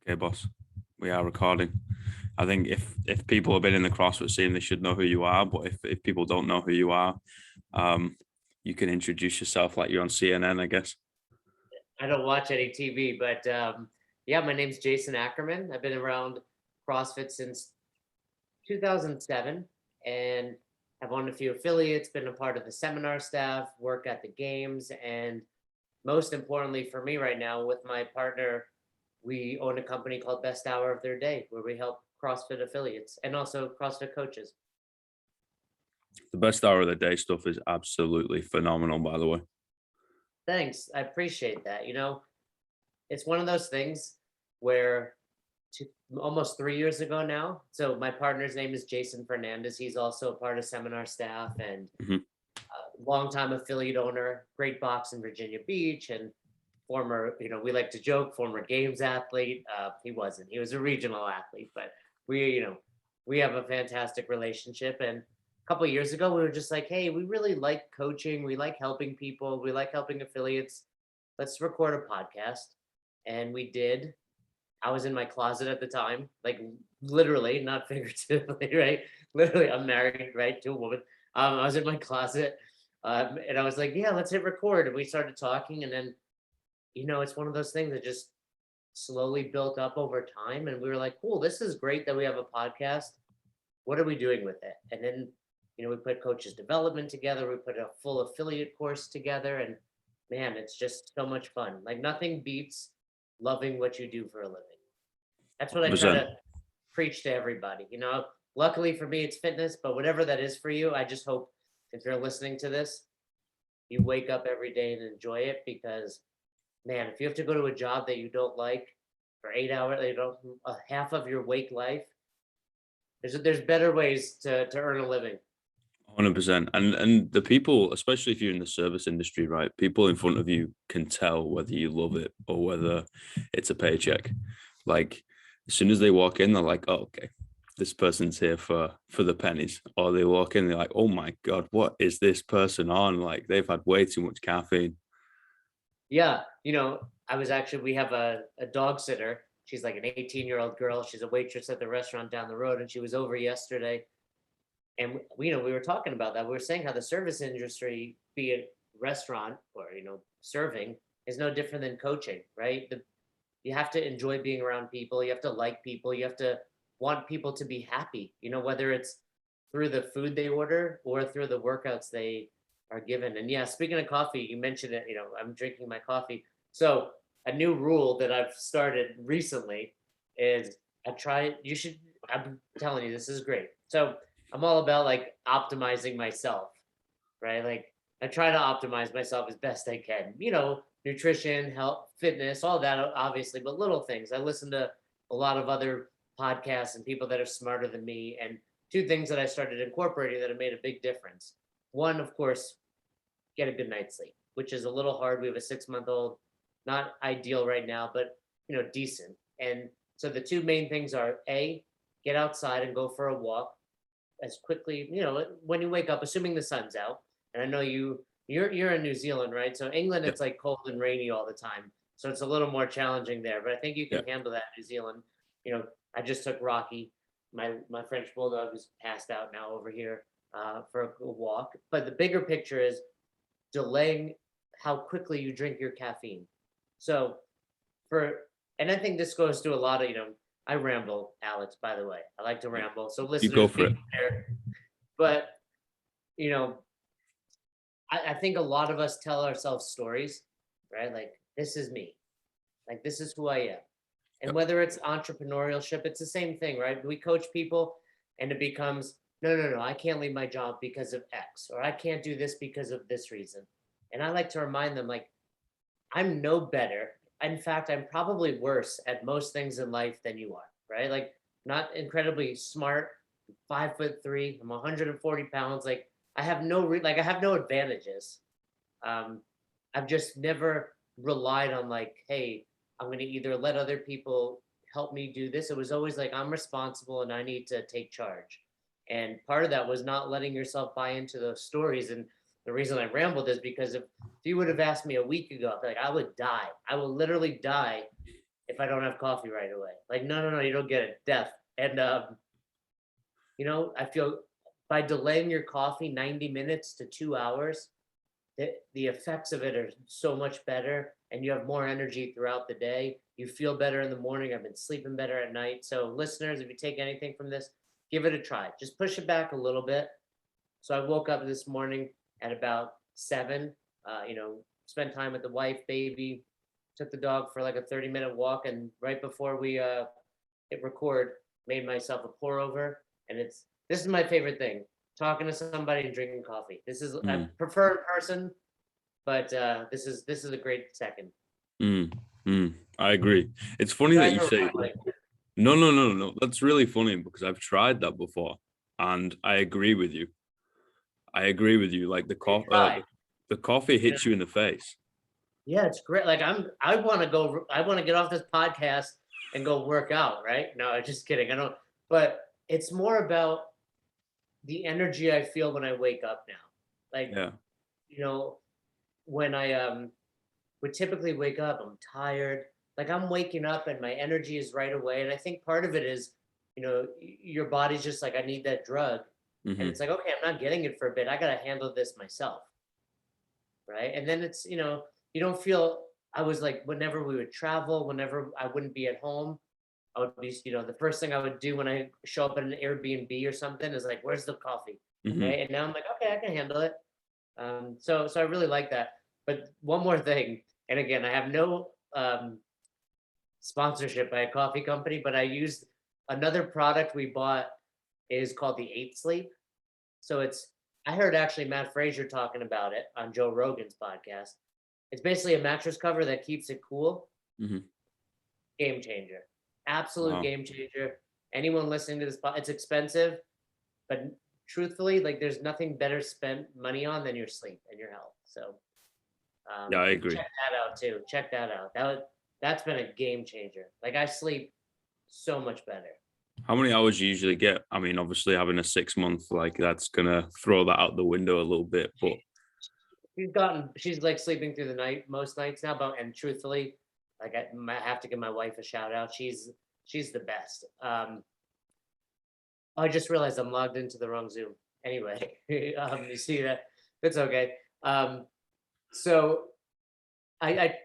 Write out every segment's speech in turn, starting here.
Okay, boss. We are recording. I think if people have been in the CrossFit scene, they should know who you are. But if people don't know who you are, um, you can introduce yourself like you're on CNN, I guess. I don't watch any TV, but yeah, my name's Jason Ackerman. I've been around CrossFit since 2007 and have owned a few affiliates, been a part of the seminar staff, work at the games, and most importantly for me right now, with my partner, we own a company called Best Hour of Their Day, where we help CrossFit affiliates and also CrossFit coaches. The best hour of the day stuff is absolutely phenomenal, by the way. Thanks, I appreciate that. It's one of those things where two, almost 3 years ago now. So my partner's name is Jason Fernandez. He's also a part of seminar staff and Mhm. longtime affiliate owner, great box in Virginia Beach, and former, we like to joke, former games athlete. He wasn't. He was a regional athlete, but we have a fantastic relationship. And a couple of years ago, we were just like, hey, we really like coaching. We like helping people. We like helping affiliates. Let's record a podcast. And we did. I was in my closet at the time, like literally, not figuratively, right? Literally, I'm married, right, to a woman. I was in my closet, and I was like, "Yeah, let's hit record." And we started talking, and then, it's one of those things that just slowly built up over time. And we were like, "Cool, this is great that we have a podcast. What are we doing with it?" And then, we put coaches development together. We put a full affiliate course together, and man, it's just so much fun. Like nothing beats loving what you do for a living. That's what I try 100%. to preach to everybody. Luckily for me, it's fitness, but whatever that is for you, I just hope if you're listening to this, you wake up every day and enjoy it because, man, if you have to go to a job that you don't like for 8 hours, a half of your wake life, there's better ways to earn a living. 100%. And the people, especially if you're in the service industry, right? People in front of you can tell whether you love it or whether it's a paycheck. Like as soon as they walk in, they're like, "Oh, okay, this person's here for the pennies." Or they walk in, they're like, "Oh my God, what is this person on? Like they've had way too much caffeine." Yeah, we have a dog sitter. She's like an 18-year-old girl. She's a waitress at the restaurant down the road, and she was over yesterday. And we were talking about that. We were saying how the service industry, be it restaurant or serving, is no different than coaching, right? You have to enjoy being around people. You have to like people. You have to want people to be happy. Whether it's through the food they order or through the workouts they are given. And yeah, speaking of coffee, you mentioned it. I'm drinking my coffee. So a new rule that I've started recently is I try. You should. I'm telling you, this is great. So I'm all about like optimizing myself, right? Like I try to optimize myself as best I can. Nutrition, health, fitness, all that obviously, but little things. I listen to a lot of other podcasts and people that are smarter than me. And two things that I started incorporating that have made a big difference. One, of course, get a good night's sleep, which is a little hard. We have a 6-month-old, not ideal right now, but decent. And so the two main things are A, get outside and go for a walk as quickly, when you wake up, assuming the sun's out. And I know you're in New Zealand, right? So England, Yeah, it's like cold and rainy all the time. So it's a little more challenging there, but I think you yeah. can handle that in New Zealand. I just took Rocky, my French bulldog, who's passed out now over here, for a walk. But the bigger picture is delaying how quickly you drink your caffeine. So for and I think this goes to a lot of, I ramble, Alex, by the way. I like to ramble. So You go listeners for be it. prepared. But, you know, I think a lot of us tell ourselves stories, right? Like, this is me. Like, this is who I am. And Yep. whether it's entrepreneurship, it's the same thing, right? We coach people and it becomes, no, no, no, I can't leave my job because of X, or I can't do this because of this reason. And I like to remind them, like, I'm no better. In fact, I'm probably worse at most things in life than you are, right? Like, not incredibly smart, 5'3", I'm 140 pounds. Like, I have no advantages. Um, I've just never relied on like, hey, I'm going to either let other people help me do this. It was always like, I'm responsible and I need to take charge. And part of that was not letting yourself buy into those stories. And the reason I rambled is because if you would have asked me a week ago, like I would die. I will literally die if I don't have coffee right away. Like, no, you don't get it. Death. And I feel by delaying your coffee 90 minutes to 2 hours, the effects of it are so much better, and you have more energy throughout the day. You feel better in the morning. I've been sleeping better at night. So listeners, if you take anything from this, give it a try. Just push it back a little bit. So I woke up this morning at about 7, spent time with the wife, baby, took the dog for like a 30-minute walk, and right before we hit record, made myself a pour over. And this is my favorite thing: talking to somebody and drinking coffee. I prefer in person, but this is a great second. I agree. It's funny that you say no. That's really funny because I've tried that before, and I agree with you. Like the coffee hits you in the face. Yeah, it's great. Like I want to get off this podcast and go work out, right? No, just kidding. I don't, but it's more about the energy I feel when I wake up now. Like, when I would typically wake up, I'm tired. Like I'm waking up and my energy is right away. And I think part of it is, your body's just like, I need that drug. And it's like, okay, I'm not getting it for a bit. I got to handle this myself. Right. And then it's, you don't feel, I was like, whenever we would travel, whenever I wouldn't be at home, I would be, the first thing I would do when I show up at an Airbnb or something is like, where's the coffee? Right. And now I'm like, okay, I can handle it. So I really like that. But one more thing, and again, I have no sponsorship by a coffee company, but I used another product we bought is called the 8 Sleep. So I heard actually Matt Frazier talking about it on Joe Rogan's podcast. It's basically a mattress cover that keeps it cool. Game changer. Absolute game changer. Anyone listening to this, it's expensive, but truthfully, like there's nothing better spent money on than your sleep and your health. So yeah, I agree. Check that out too. Check that out. That's been a game changer. Like I sleep so much better. How many hours do you usually get? I mean, obviously having a 6-month, like that's gonna throw that out the window a little bit, but she's like sleeping through the night most nights now, and truthfully, like I have to give my wife a shout out. She's the best. I just realized I'm logged into the wrong Zoom. Anyway, you see that? It's okay. So I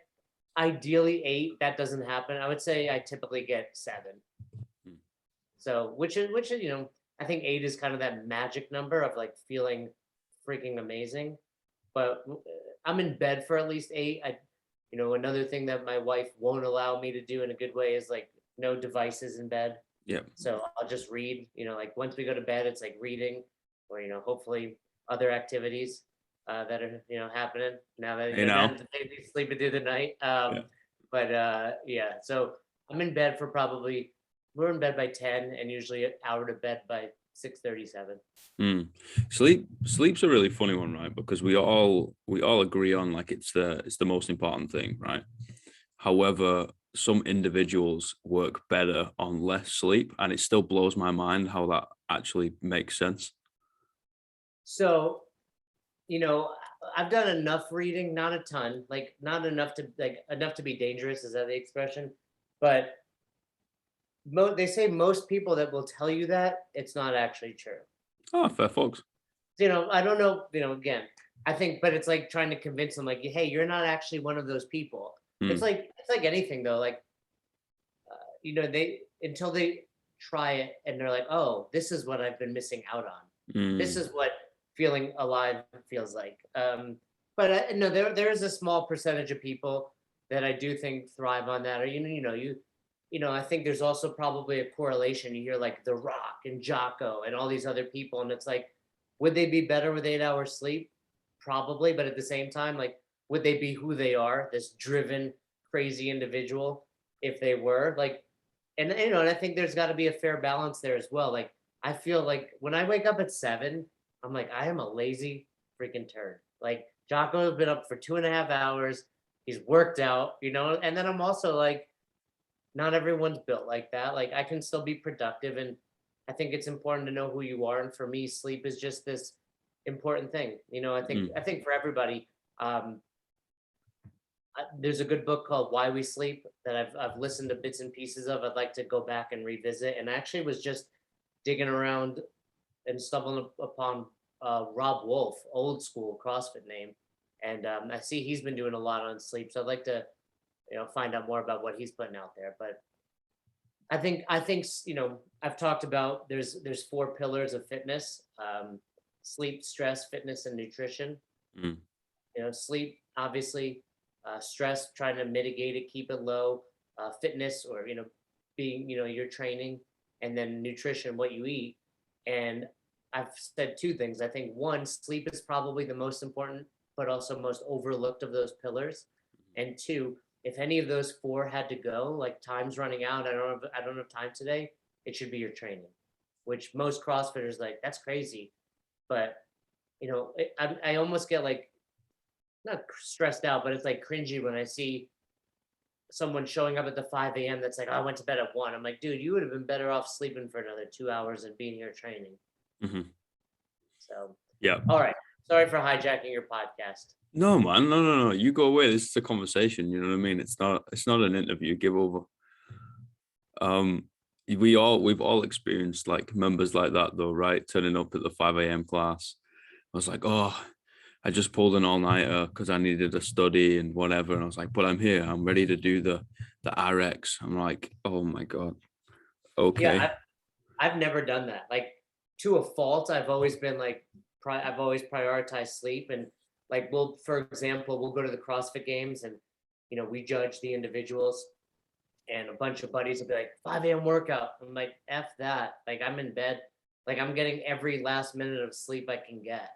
ideally 8. That doesn't happen. I would say I typically get 7. So which is I think 8 is kind of that magic number of like feeling freaking amazing. But I'm in bed for at least 8. Another thing that my wife won't allow me to do in a good way is like no devices in bed. Yeah. So I'll just read. Like once we go to bed, it's like reading, or hopefully other activities that are happening now that the baby's sleeping through the night. But so I'm in bed for we're in bed by 10 and usually an hour to bed by 6:37. Sleep's a really funny one, right? Because we all agree on like it's the most important thing, right? However, some individuals work better on less sleep, and it still blows my mind how that actually makes sense. So, I've done enough reading, not a ton, like not enough to be dangerous. Is that the expression? But they say most people that will tell you that it's not actually true. Oh, fair folks. I don't know. Again, I think, but it's like trying to convince them, like, hey, you're not actually one of those people. It's like anything though. Like, they until they try it and they're like, oh, this is what I've been missing out on. This is what feeling alive feels like. But no, there is a small percentage of people that I do think thrive on that. Or I think there's also probably a correlation. You hear like The Rock and Jocko and all these other people, and it's like, would they be better with 8 hours sleep? Probably, but at the same time, like, would they be who they are, this driven, crazy individual, if they were? Like, and and I think there's got to be a fair balance there as well. Like, I feel like when I wake up at 7, I'm like, I am a lazy freaking turd. Like, Jocko's been up for 2.5 hours. He's worked out, and then I'm also like, not everyone's built like that. Like, I can still be productive, and I think it's important to know who you are. And for me, sleep is just this important thing. I think for everybody, There's a good book called Why We Sleep that I've listened to bits and pieces of. I'd like to go back and revisit. And I actually was just digging around and stumbling upon Rob Wolf, old school CrossFit name, and I see he's been doing a lot on sleep. So I'd like to, find out more about what he's putting out there. But I think I've talked about there's four pillars of fitness: sleep, stress, fitness, and nutrition. Mm. Sleep, obviously, stress, trying to mitigate it, keep it low, fitness, or, being, your training, and then nutrition, what you eat. And I've said two things. I think one, sleep is probably the most important, but also most overlooked of those pillars. And two, if any of those four had to go, like time's running out, I don't have time today, it should be your training, which most CrossFitters like, that's crazy. But I almost get like not stressed out, but it's like cringy when I see someone showing up at the 5 a.m. that's like, oh, I went to bed at 1. I'm like, dude, you would have been better off sleeping for another 2 hours and being here training. Mm-hmm. So, Yeah. all right. Sorry for hijacking your podcast. No, man. No. You go away. This is a conversation. You know what I mean? It's not an interview. Give over. We've all experienced like members like that though, right? Turning up at the 5 a.m. class. I was like, oh, I just pulled an all-nighter because I needed a study and whatever. And I was like, but I'm here. I'm ready to do the RX. I'm like, oh my God. Okay. Yeah, I've never done that. Like, to a fault, I've always been like, I've always prioritized sleep. And like, for example, we'll go to the CrossFit games and, we judge the individuals, and a bunch of buddies will be like, 5 a.m. workout. I'm like, F that. Like, I'm in bed. Like, I'm getting every last minute of sleep I can get.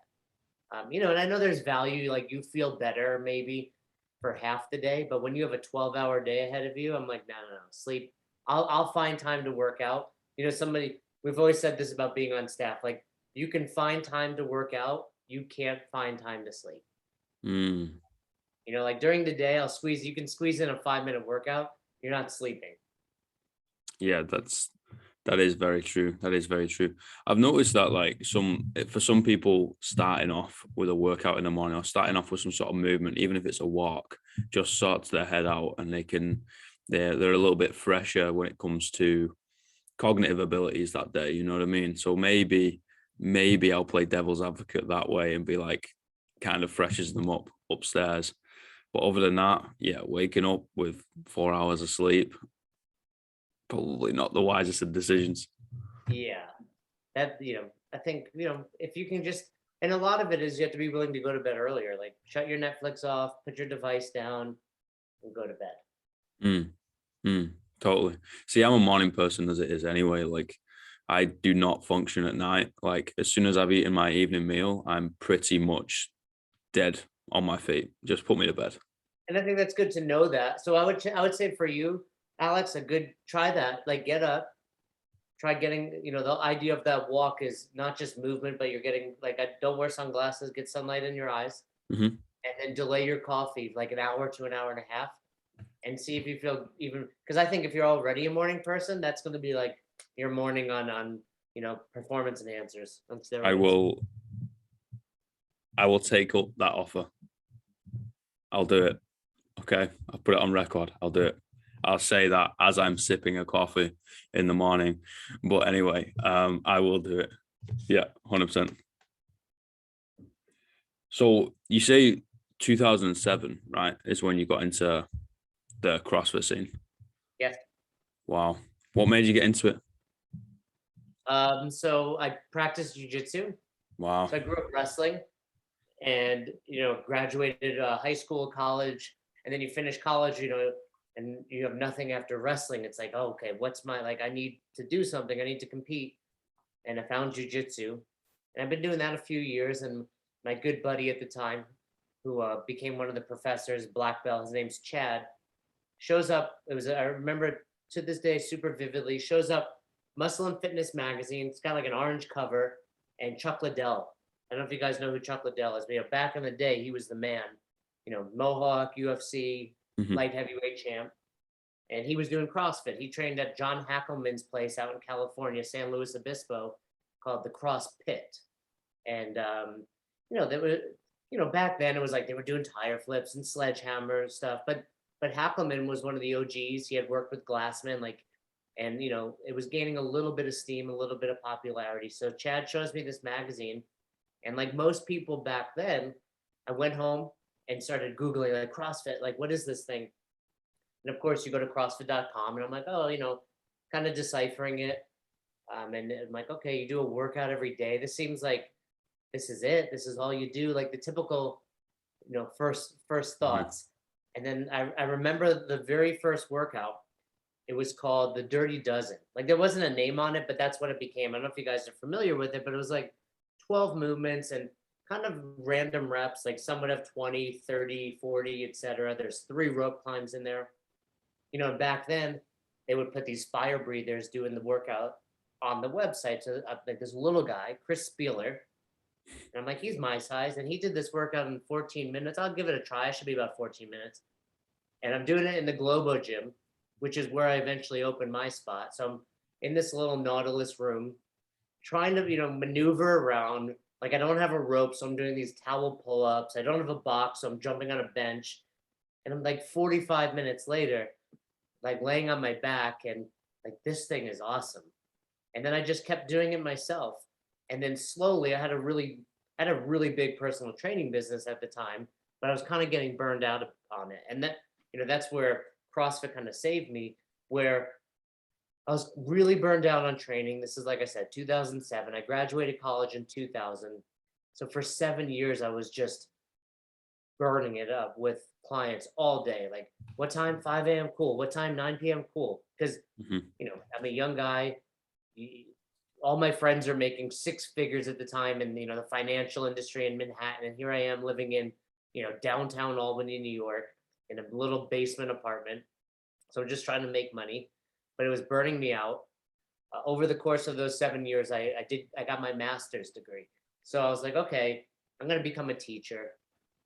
And I know there's value, like you feel better maybe for half the day, but when you have a 12-hour day ahead of you, I'm like, no, sleep. I'll find time to work out. We've always said this about being on staff. Like, you can find time to work out, you can't find time to sleep. Mm. Like during the day, you can squeeze in a 5-minute workout, you're not sleeping. Yeah, that is very true. That is very true. I've noticed that like for some people starting off with a workout in the morning or starting off with some sort of movement, even if it's a walk, just sorts their head out and they're a little bit fresher when it comes to cognitive abilities that day. You know what I mean? So maybe I'll play devil's advocate that way and be like kind of freshes them up upstairs. But other than that, yeah, waking up with 4 hours of sleep, probably not the wisest of decisions. Yeah. That, I think, if you can just, and a lot of it is you have to be willing to go to bed earlier. Like, shut your Netflix off, put your device down, and go to bed. Totally. See, I'm a morning person as it is anyway. Like, I do not function at night. Like, as soon as I've eaten my evening meal, I'm pretty much dead on my feet. Just put me to bed. And I think that's good to know that. So I would say for you, Alex, try that. Like, get up, try getting, the idea of that walk is not just movement, but you're getting like, don't wear sunglasses, get sunlight in your eyes, Mm-hmm. and then delay your coffee like an hour to an hour and a half, and see if you feel even, because I think if you're already a morning person, that's going to be like your morning on performance enhancers on steroids. I will take up that offer. I'll do it. Okay. I'll put it on record. I'll do it. I'll say that as I'm sipping a coffee in the morning. But anyway, I will do it. Yeah, 100%. So you say 2007, right, is when you got into the CrossFit scene? Yes. Wow. What made you get into it? So I practiced jiu-jitsu. Wow. So I grew up wrestling, and graduated high school, college, and then you finish college, and you have nothing after wrestling. It's like, oh, okay, I need to do something. I need to compete, and I found jiu-jitsu, and I've been doing that a few years. And my good buddy at the time, who became one of the professors, black belt, his name's Chad, shows up. I remember to this day super vividly. Shows up, Muscle and Fitness magazine. It's got like an orange cover, and Chuck Liddell. I don't know if you guys know who Chuck Liddell is, but back in the day, he was the man. Mohawk, UFC, Mm-hmm. light heavyweight champ. And he was doing CrossFit. He trained at John Hackelman's place out in California, San Luis Obispo, called the Cross Pit. And, back then it was like they were doing tire flips and sledgehammer and stuff. But Hackelman was one of the OGs. He had worked with Glassman, like, and it was gaining a little bit of steam, a little bit of popularity. So Chad shows me this magazine, and like most people back then, I went home and started Googling like CrossFit, like what is this thing? And of course, you go to CrossFit.com, and I'm like, oh, kind of deciphering it. And I'm like, okay, you do a workout every day. This seems like this is it. This is all you do, like the typical, first Mhm. thoughts. And then I remember the very first workout. It was called the Dirty Dozen. Like there wasn't a name on it, but that's what it became. I don't know if you guys are familiar with it, but it was like 12 movements and kind of random reps. Like some would have 20, 30, 40, etc. There's 3 rope climbs in there. Back then they would put these fire breathers doing the workout on the website. So like this little guy, Chris Spieler, and I'm like, he's my size, and he did this workout in 14 minutes. I'll give it a try. I should be about 14 minutes. And I'm doing it in the Globo gym, which is where I eventually opened my spot. So I'm in this little Nautilus room, trying to, maneuver around. Like I don't have a rope, so I'm doing these towel pull-ups. I don't have a box, so I'm jumping on a bench. And I'm like 45 minutes later, like laying on my back, and like this thing is awesome. And then I just kept doing it myself. And then slowly I had a really big personal training business at the time, but I was kind of getting burned out on it. And that's where CrossFit kind of saved me, where I was really burned out on training. This is, like I said, 2007. I graduated college in 2000. So for 7 years, I was just burning it up with clients all day. Like, what time? 5 a.m. Cool. What time? 9 p.m. Cool. Because, Mhm. I'm a young guy. y- all my friends are making 6 figures at the time in the financial industry in Manhattan, and here I am living in downtown Albany, New York, in a little basement apartment. So I'm just trying to make money, but it was burning me out. Over the course of those 7 years, I got my master's degree. So I was like, okay, I'm gonna become a teacher.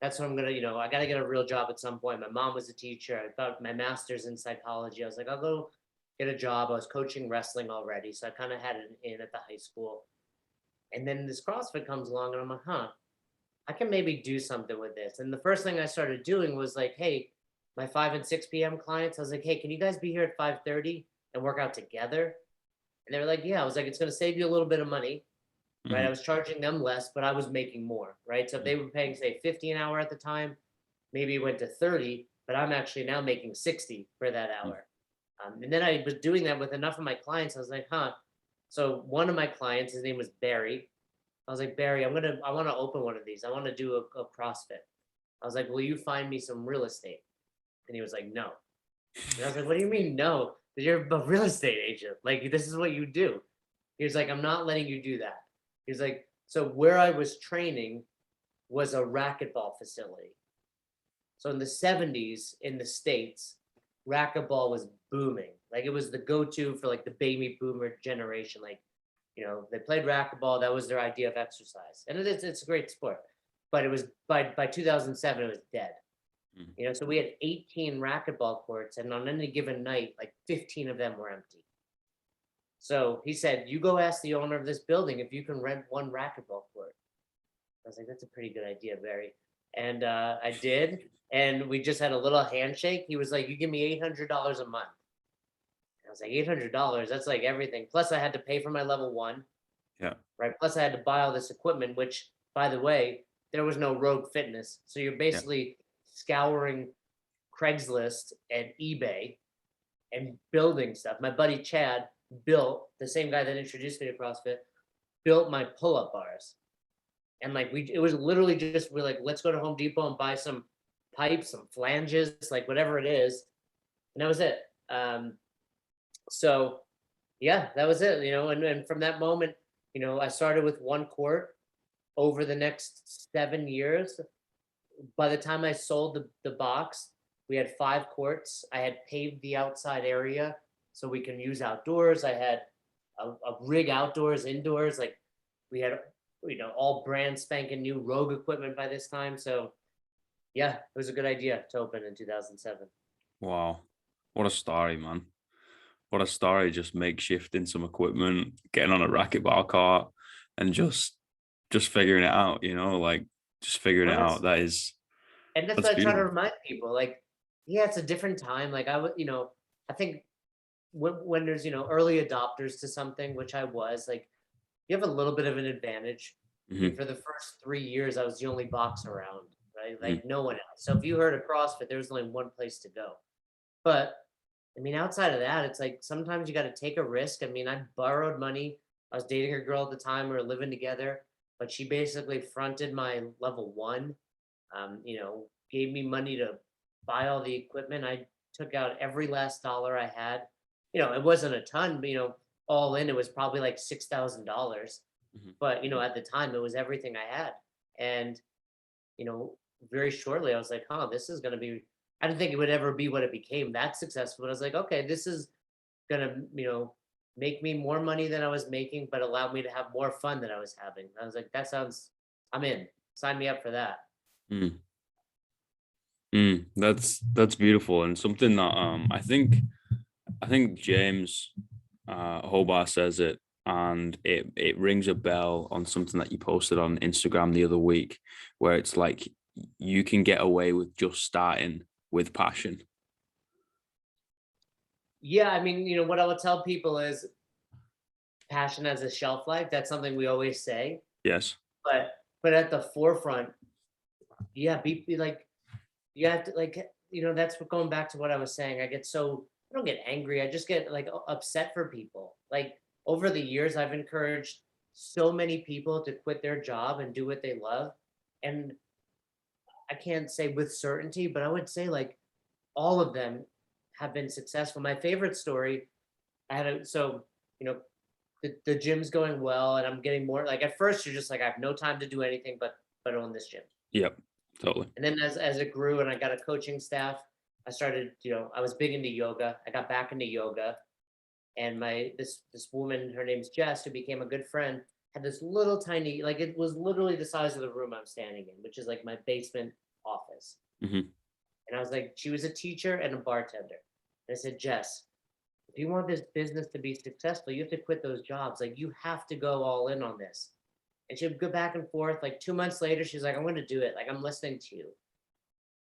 That's what I'm gonna, I gotta get a real job at some point. My mom was a teacher. I got my master's in psychology. I was like, I'll go get a job. I was coaching wrestling already, so I kind of had it in at the high school. And then this CrossFit comes along, and I'm like, huh, I can maybe do something with this. And the first thing I started doing was like, hey, my 5 and 6 p.m. clients, I was like, hey, can you guys be here at 5:30 and work out together? And they were like, yeah. I was like, it's going to save you a little bit of money, right? I Mhm. was charging them less, but I was making more, right? So if they were paying, say, 50 an hour at the time, maybe it went to 30, but I'm actually now making 60 for that Mhm. hour. And then I was doing that with enough of my clients. I was like, huh. So one of my clients, his name was Barry. I was like, Barry, I want to open one of these. I want to do a CrossFit. I was like, will you find me some real estate? And he was like, no. And I was like, what do you mean no? You're a real estate agent. Like, this is what you do. He was like, I'm not letting you do that. He was like, so where I was training was a racquetball facility. So in the 70s in the States, racquetball was booming. Like it was the go-to for like the baby boomer generation. Like, they played racquetball. That was their idea of exercise. And it's a great sport. But it was by 2007, it was dead. Mhm. So we had 18 racquetball courts, and on any given night, like 15 of them were empty. So he said, you go ask the owner of this building if you can rent one racquetball court. I was like, that's a pretty good idea, Barry. And I did. And we just had a little handshake. He was like, you give me $800 a month. I was like, $800? That's like everything. Plus, I had to pay for my level 1, Yeah. right? Plus, I had to buy all this equipment, which, by the way, there was no Rogue Fitness. So you're Yeah. basically scouring Craigslist and eBay and building stuff. My buddy Chad built, the same guy that introduced me to CrossFit, built my pull-up bars. And like it was literally just, we're like, let's go to Home Depot and buy some pipes, some flanges, like whatever it is. And that was it. So yeah, that was it, and from that moment, I started with one court. Over the next 7 years, by the time I sold the box, we had 5 courts. I had paved the outside area so we can use outdoors. I had a rig outdoors, indoors. Like we had, all brand spanking new Rogue equipment by this time. So yeah, it was a good idea to open in 2007. Wow. What a story, man. What a story. Just makeshifting some equipment, getting on a racquetball cart and just figuring it out, like just figuring it Well, out. and that's That's what I try to beautiful. remind people. Like, yeah, it's a different time. Like I would, I think when there's early adopters to something, which I was, like, you have a little bit of an advantage. I mean, Hmm. for the first 3 years, I was the only box around, right? Hmm. Like no one else. So if you heard of CrossFit, there was only one place to go. But I mean, outside of that, it's like sometimes you got to take a risk. I mean, I borrowed money. I was dating a girl at the time. We were living together, but she basically fronted my level one. Gave me money to buy all the equipment. I took out every last dollar I had. It wasn't a ton, but all in, it was probably like $6,000. Hmm. But at the time, it was everything I had. And you know, very shortly, I was like, huh, this is going to be, I didn't think it would ever be what it became that successful. But I was like, okay, this is going to, make me more money than I was making, but allow me to have more fun than I was having. I was like, I'm in. Sign me up for that. Mm. Mm. That's beautiful, and something that I think James Hobart says it, and it rings a bell on something that you posted on Instagram the other week, where it's like you can get away with just starting with passion. Yeah. I mean, what I would tell people is passion has a shelf life. That's something we always say, Yes. but at the forefront, yeah, be like, you have to, like, that's what, going back to what I was saying. I don't get angry. I just get like upset for people. Like over the years, I've encouraged so many people to quit their job and do what they love. And I can't say with certainty, but I would say like all of them have been successful. My favorite story, so, you know, the gym's going well and I'm getting more, like, at first you're just like, I have no time to do anything but own this gym. Yep. Totally. And then as it grew and I got a coaching staff, I started, I was big into yoga. I got back into yoga, and this woman, her name's Jess, who became a good friend, had this little tiny, like, it was literally the size of the room I'm standing in, which is like my basement office. Hmm. And I was like, she was a teacher and a bartender. And I said, Jess, if you want this business to be successful, you have to quit those jobs. Like, you have to go all in on this. And she would go back and forth. Like 2 months later, she's like, I'm going to do it. Like, I'm listening to you.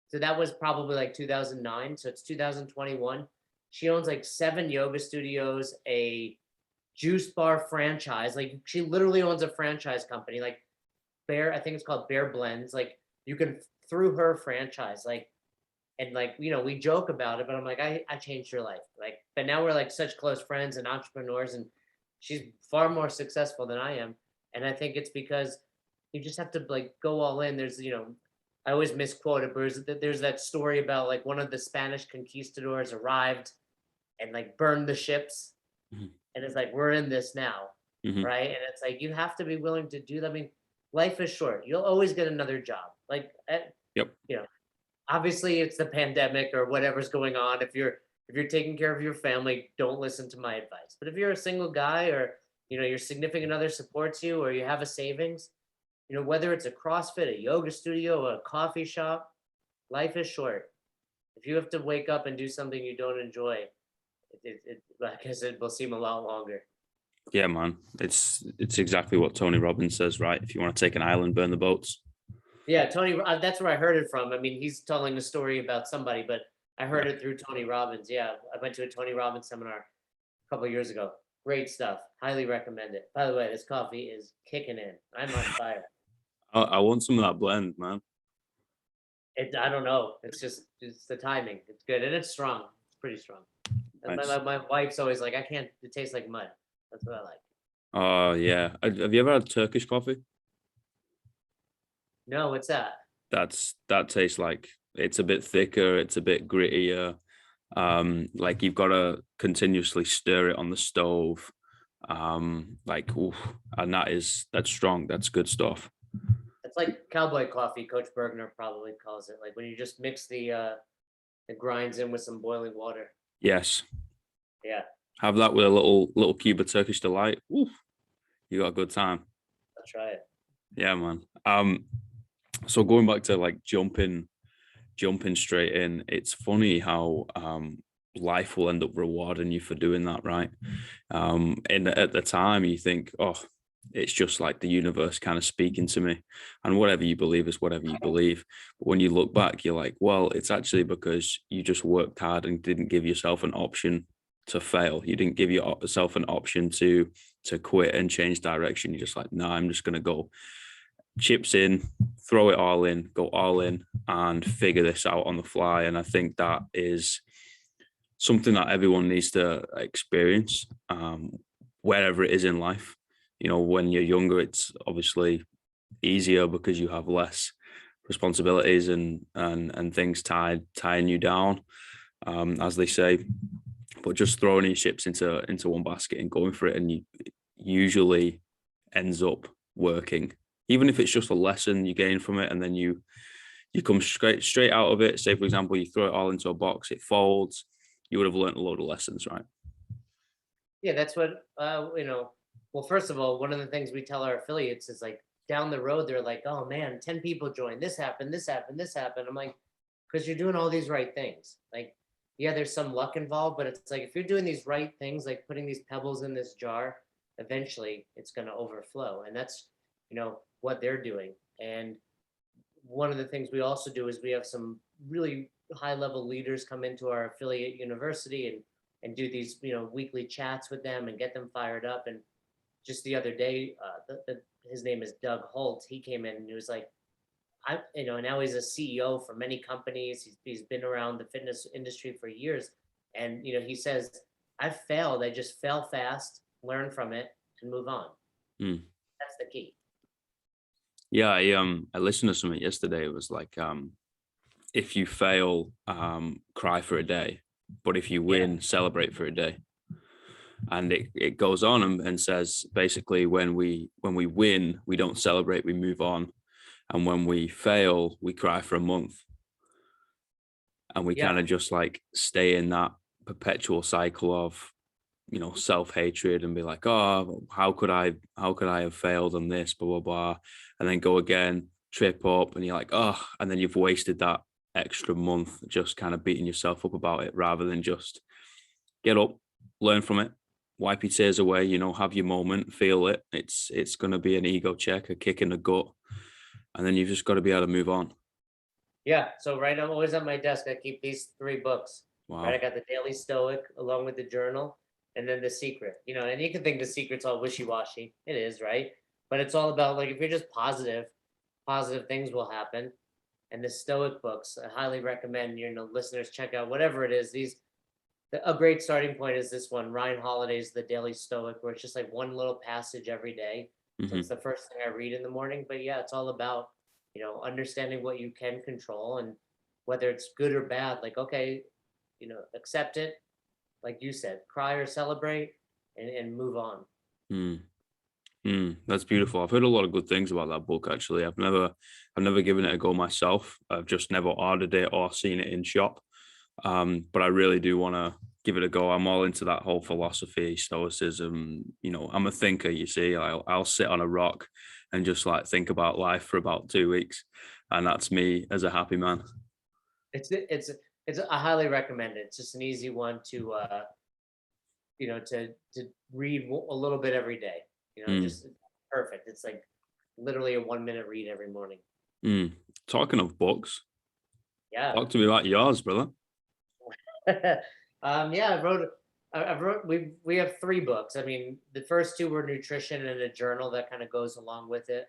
So that was probably like 2009. So it's 2021. She owns like 7 yoga studios, a juice bar franchise. Like, she literally owns a franchise company, like I think it's called Bear Blends. Like, you can, through her franchise, like, and like, we joke about it, but I'm like, I changed her life. Like, but now we're like such close friends and entrepreneurs, and she's far more successful than I am. And I think it's because you just have to like go all in. There's, I always misquote it, but there's that story about like one of the Spanish conquistadors arrived and like burned the ships. Hmm. And it's like, we're in this now. Hmm. Right. And it's like, you have to be willing to do that. I mean, life is short. You'll always get another job. Like, Yep. you know, obviously it's the pandemic or whatever's going on. If you're taking care of your family, don't listen to my advice. But if you're a single guy, or your significant other supports you, or you have a savings, whether it's a CrossFit, a yoga studio, a coffee shop, life is short. If you have to wake up and do something you don't enjoy, I guess it will seem a lot longer. Yeah, man. It's exactly what Tony Robbins says, right? If you want to take an island, burn the boats. Yeah, Tony, that's where I heard it from. I mean, he's telling a story about somebody, but I Yeah. heard it through Tony Robbins. Yeah, I went to a Tony Robbins seminar a couple of years ago. Great stuff. Highly recommend it. By the way, this coffee is kicking in. I'm on fire. I want some of that blend, man. I don't know. It's the timing. It's good and it's strong. It's pretty strong. And Nice. my wife's always like, I can't. It tastes like mud. That's what I like. Oh yeah. Have you ever had Turkish coffee? No, what's that? That tastes like it's a bit thicker, it's a bit grittier. Like you've got to continuously stir it on the stove. Like oof, and that's strong. That's good stuff. It's like cowboy coffee. Coach Bergner probably calls it. Like when you just mix the grinds in with some boiling water. Yes. Yeah, Have that with a little cube of Turkish delight. Oof, you got a good time. I'll try it. Yeah, man. So going back to like jumping straight in, it's funny how life will end up rewarding you for doing that, right? And at the time you think, oh, it's just like the universe kind of speaking to me. And whatever you believe is whatever you believe. But when you look back, you're like, well, it's actually because you just worked hard and didn't give yourself an option to fail. You didn't give yourself an option to quit and change direction. You're just like, no, I'm just going to go chips in, throw it all in, go all in, and figure this out on the fly. And I think that is something that everyone needs to experience, wherever it is in life. You know, when you're younger, it's obviously easier because you have less responsibilities and things tying you down, as they say. But just throwing your chips into one basket and going for it, and you usually ends up working, even if it's just a lesson you gain from it, and then you come straight out of it. Say, for example, you throw it all into a box, it folds. You would have learned a load of lessons, right? Yeah, that's what well, first of all, one of the things we tell our affiliates is like down the road, they're like, oh man, 10 people joined, this happened, this happened, this happened. I'm like, because you're doing all these right things. Like, yeah, there's some luck involved, but it's like if you're doing these right things, like putting these pebbles in this jar, eventually it's going to overflow. And that's, what they're doing. And one of the things we also do is we have some really high level leaders come into our affiliate university and do these, weekly chats with them and get them fired up. And just the other day, his name is Doug Holt. He came in and he was like, now he's a CEO for many companies. He's been around the fitness industry for years. And, he says, I've failed. I just fail fast, learn from it, and move on. Mm. That's the key. Yeah, I listened to something yesterday. It was like, if you fail, cry for a day, but if you win, celebrate for a day. And it goes on and says basically when we win, we don't celebrate, we move on. And when we fail, we cry for a month. And we kind of just like stay in that perpetual cycle of, self-hatred and be like, oh, how could I have failed on this, blah, blah, blah. And then go again, trip up, and you're like, oh, and then you've wasted that extra month just kind of beating yourself up about it, rather than just get up, learn from it, wipe your tears away, have your moment, feel it. It's going to be an ego check, a kick in the gut. And then you've just got to be able to move on. Yeah. So right now, I'm always on my desk. I keep these 3 books. Wow. Right. I got the Daily Stoic along with the journal, and then The Secret. And you can think The Secret's all wishy-washy. It is, right? But it's all about like if you're just positive things will happen. And the Stoic books, I highly recommend listeners check out whatever it is. A great starting point is this one, Ryan Holiday's The Daily Stoic, where it's just like one little passage every day. So it's the first thing I read in the morning. But yeah, it's all about, understanding what you can control and whether it's good or bad. Like, okay, accept it. Like you said, cry or celebrate and move on. That's beautiful. I've heard a lot of good things about that book, actually. I've never given it a go myself. I've just never ordered it or seen it in shop. But I really do want to give it a go. I'm all into that whole philosophy, stoicism. I'm a thinker, you see. I'll sit on a rock and just like think about life for about 2 weeks. And that's me as a happy man. I highly recommend it. It's just an easy one to to read a little bit every day. Just perfect. It's like literally a 1-minute read every morning. Talking of books, talk to me about yours, brother. I wrote. We have 3 books. I mean, the first 2 were nutrition and a journal that kind of goes along with it.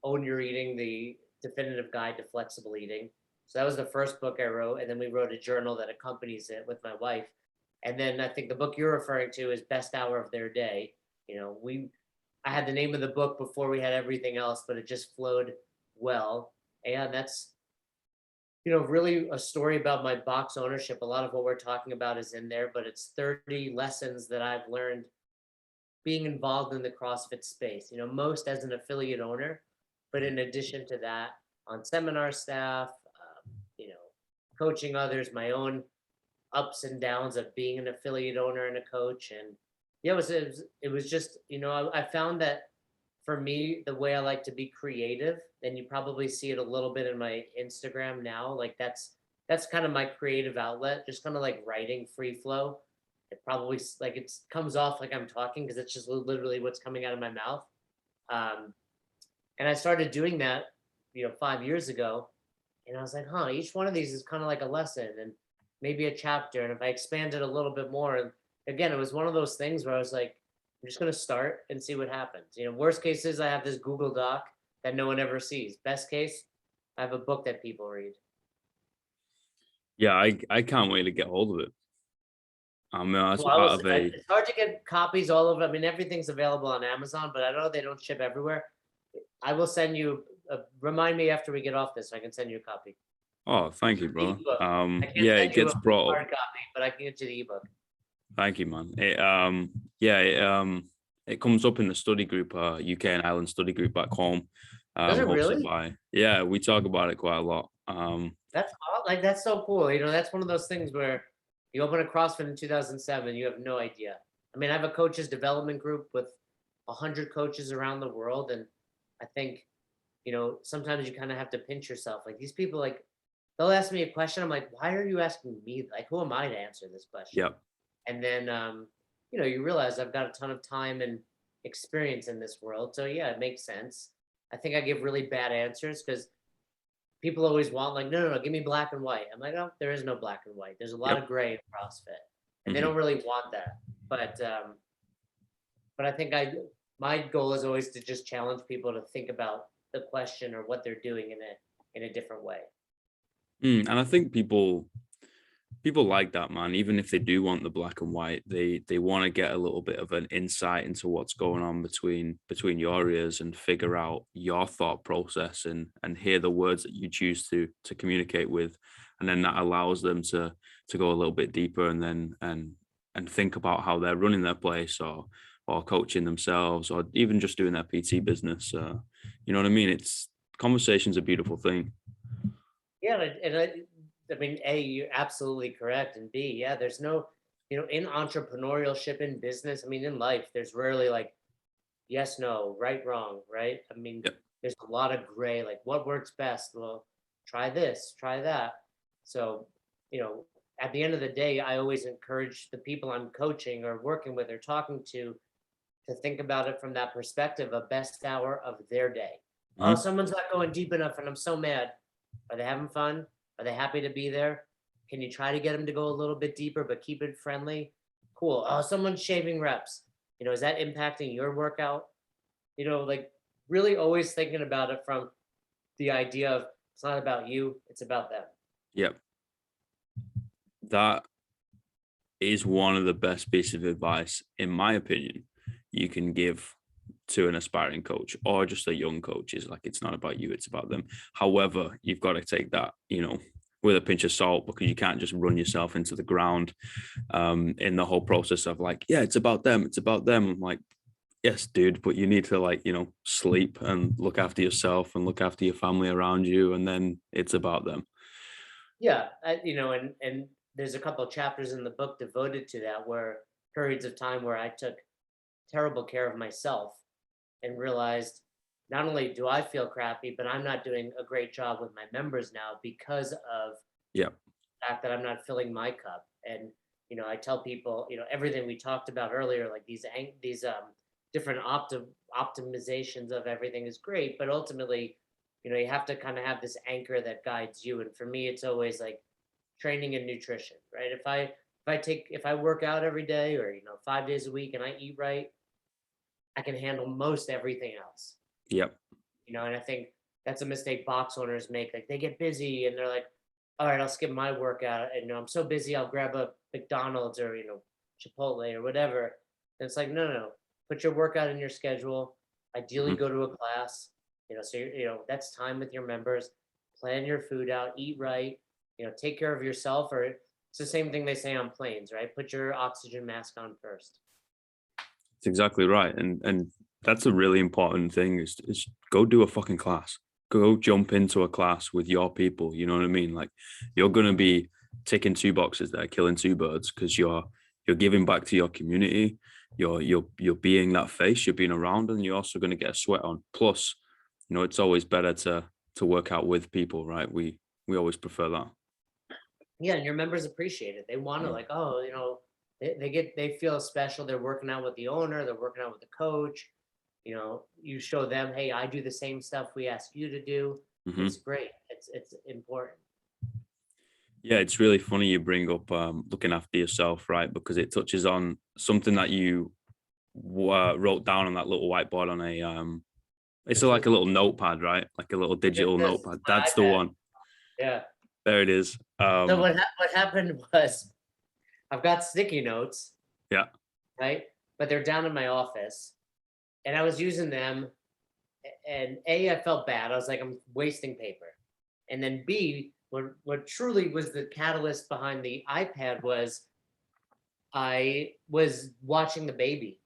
Own Your Eating, the definitive guide to flexible eating. So that was the first book I wrote, and then we wrote a journal that accompanies it with my wife. And then I think the book you're referring to is Best Hour of Their Day. I had the name of the book before we had everything else, but it just flowed well. And that's, really a story about my box ownership. A lot of what we're talking about is in there, but it's 30 lessons that I've learned being involved in the CrossFit space, most as an affiliate owner, but in addition to that, on seminar staff, coaching others, my own ups and downs of being an affiliate owner and a coach. And yeah, it was just, I found that for me, the way I like to be creative, and you probably see it a little bit in my Instagram now, like that's kind of my creative outlet, just kind of like writing, free flow. It probably like it comes off like I'm talking because it's just literally what's coming out of my mouth. Um, and I started doing that, 5 years ago, and I was like, huh, each one of these is kind of like a lesson and maybe a chapter. And if I expand it a little bit more, and again, it was one of those things where I was like, I'm just gonna start and see what happens. Worst case is I have this Google Doc that no one ever sees. Best case, I have a book that people read. Yeah, I can't wait to get hold of it. As Well, I part was, of a it's hard to get copies all over. I mean, everything's available on Amazon, but I know they don't ship everywhere. I will send you. Remind me after we get off this, so I can send you a copy. oh, thank you, bro. Ebook. I can't Yeah, it send you a gets brought up. hard copy, but I can get you the ebook. Thank you, man. Yeah, it comes up in the study group, UK and Ireland study group back home. Does it Hosted really? by, yeah, we talk about it quite a lot. Like that's so cool. That's one of those things where you open a CrossFit in 2007, you have no idea. I mean, I have a coaches development group with 100 coaches around the world, and I think sometimes you kind of have to pinch yourself. Like these people, like they'll ask me a question. I'm like, why are you asking me? Like, who am I to answer this question? Yeah. And then you realize I've got a ton of time and experience in this world. So yeah, it makes sense. I think I give really bad answers because people always want like, no, no, no, give me black and white. I'm like, oh, there is no black and white. There's a lot Yep. of gray in CrossFit, and they Mhm. don't really want that. But I think my goal is always to just challenge people to think about the question or what they're doing in a different way. And I think people like that, man. Even if they do want the black and white, they want to get a little bit of an insight into what's going on between your ears and figure out your thought process and hear the words that you choose to communicate with, and then that allows them to go a little bit deeper and then and think about how they're running their place or coaching themselves or even just doing their PT business. You know what I mean? It's conversation's a beautiful thing. Yeah, I mean, A, you're absolutely correct, and B, yeah, there's no, in entrepreneurship, in business, I mean, in life, there's rarely like yes, no, right, wrong, right? I mean, Yep. there's a lot of gray, like what works best? Well, try this, try that. So, you know, at the end of the day, I always encourage the people I'm coaching or working with or talking to think about it from that perspective, a best hour of their day. Oh, Mhm. someone's not going deep enough and I'm so mad. Are they having fun? Are they happy to be there? Can you try to get them to go a little bit deeper, but keep it friendly? Cool. Oh, someone's shaving reps. Is that impacting your workout? Like really always thinking about it from the idea of it's not about you, it's about them. Yep. That is one of the best pieces of advice, in my opinion, you can give to an aspiring coach or just a young coach. Is like, it's not about you, it's about them. However, you've got to take that, with a pinch of salt, because you can't just run yourself into the ground in the whole process of like, yeah, it's about them, it's about them. I'm like, yes, dude, but you need to like, sleep and look after yourself and look after your family around you. And then it's about them. Yeah, and there's a couple of chapters in the book devoted to that where periods of time where I took terrible care of myself and realized not only do I feel crappy, but I'm not doing a great job with my members now because of Yeah. the fact that I'm not filling my cup. And I tell people, everything we talked about earlier, like these different optimizations of everything is great, but ultimately, you have to kind of have this anchor that guides you. And for me, it's always like training and nutrition, right? If I work out every day or 5 days a week and I eat right, I can handle most everything else. Yep. And I think that's a mistake box owners make. Like they get busy and they're like, all right, I'll skip my workout. And I'm so busy, I'll grab a McDonald's or Chipotle or whatever. And it's like, no, no, no. Put your workout in your schedule. Ideally, Mhm. go to a class. So that's time with your members. Plan your food out. Eat right. Take care of yourself. Or it's the same thing they say on planes, right? Put your oxygen mask on first. It's exactly right. And that's a really important thing is go do a fucking class. Go jump into a class with your people. You know what I mean? Like, you're gonna be ticking two boxes there, killing two birds, because you're giving back to your community. You're being that face, you're being around, and you're also gonna get a sweat on. Plus, it's always better to work out with people, right? We always prefer that. Yeah, and your members appreciate it. They want to Mm. like, oh, they feel special. They're working out with the owner, they're working out with the coach. You show them, hey, I do the same stuff we ask you to do. Hmm. It's great. It's important. Yeah, it's really funny you bring up looking after yourself, right? Because it touches on something that you wrote down on that little whiteboard on a it's This like is a little notepad, right? Like a little digital this is notepad. my That's the iPad. one. Yeah. There it is. So what happened was I've got sticky notes, Yeah. right? But they're down in my office, and I was using them. And A, I felt bad. I was like, I'm wasting paper. And then B, what truly was the catalyst behind the iPad was I was watching the baby,